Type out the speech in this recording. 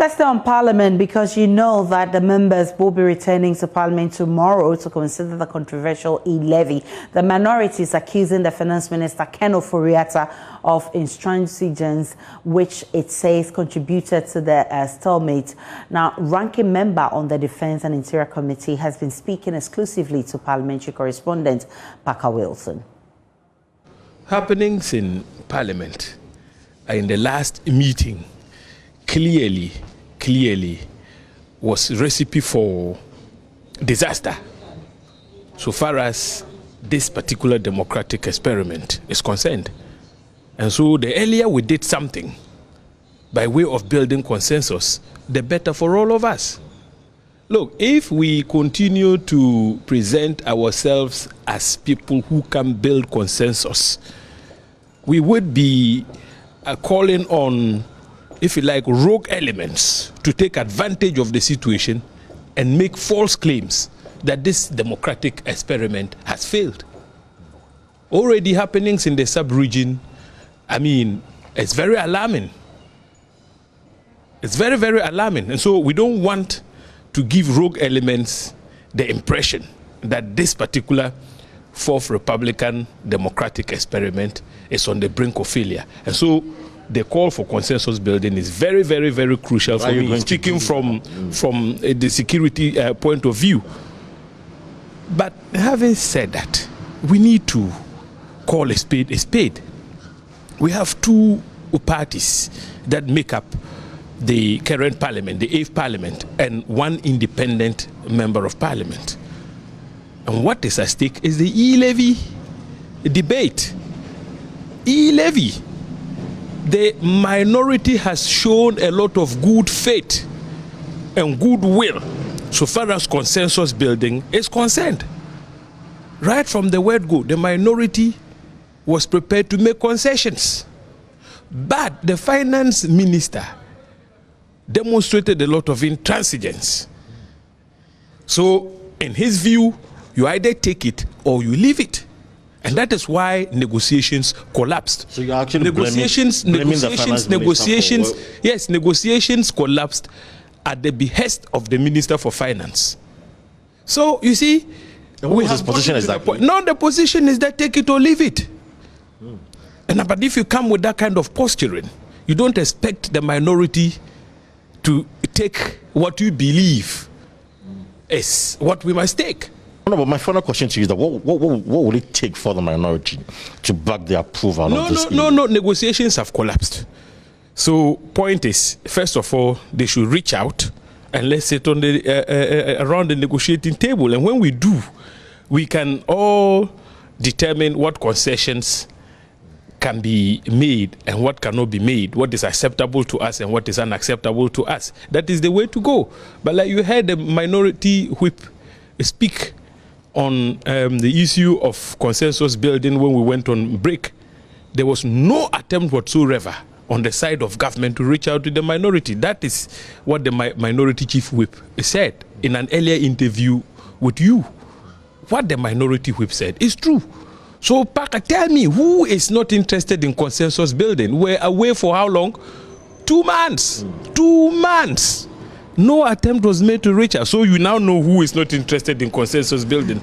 Let's stay on Parliament because you know that the members will be returning to Parliament tomorrow to consider the controversial E-Levy. The minority is accusing the Finance Minister, Ken Ofori-Atta, of intransigence, which it says contributed to the stalemate. Now, ranking member on the Defence and Interior Committee has been speaking exclusively to parliamentary correspondent Parker Wilson. Happenings in Parliament in the last meeting clearly was recipe for disaster so far as this particular democratic experiment is concerned. And so the earlier we did something by way of building consensus, the better for all of us. Look, if we continue to present ourselves as people who can build consensus, we would be calling on, if you like, rogue elements to take advantage of the situation and make false claims that this democratic experiment has failed. Already happenings in the sub-region, I mean, it's very alarming. It's very, very alarming. And so we don't want to give rogue elements the impression that this particular fourth Republican democratic experiment is on the brink of failure. And so the call for consensus building is very, very, very crucial for me, speaking from the security point of view. But having said that, we need to call a spade a spade. We have two parties that make up the current parliament, the 8th parliament, and one independent member of parliament. And what is at stake is the E-Levy debate. E-Levy. The minority has shown a lot of good faith and goodwill so far as consensus building is concerned. Right from the word go, the minority was prepared to make concessions. But the finance minister demonstrated a lot of intransigence. So, in his view, you either take it or you leave it. And that is why negotiations collapsed. So you're actually negotiations collapsed at the behest of the Minister for Finance. So you see, his position is that no, the position is that take it or leave it. And but if you come with that kind of posturing, you don't expect the minority to take what you believe is what we must take. No, but my final question to you is that what will it take for the minority to back the approval of this? No, negotiations have collapsed. So point is, first of all, they should reach out and let's sit on the around the negotiating table. And when we do, we can all determine what concessions can be made and what cannot be made, what is acceptable to us and what is unacceptable to us. That is the way to go. But like you heard the minority whip speak on the issue of consensus building when we went on break, there was no attempt whatsoever on the side of government to reach out to the minority. That is what the minority chief whip said in an earlier interview with you. What the minority whip said is true. So, Parker, tell me, who is not interested in consensus building? We're away for how long? 2 months. 2 months. No attempt was made to reach out. So you now know who is not interested in consensus building.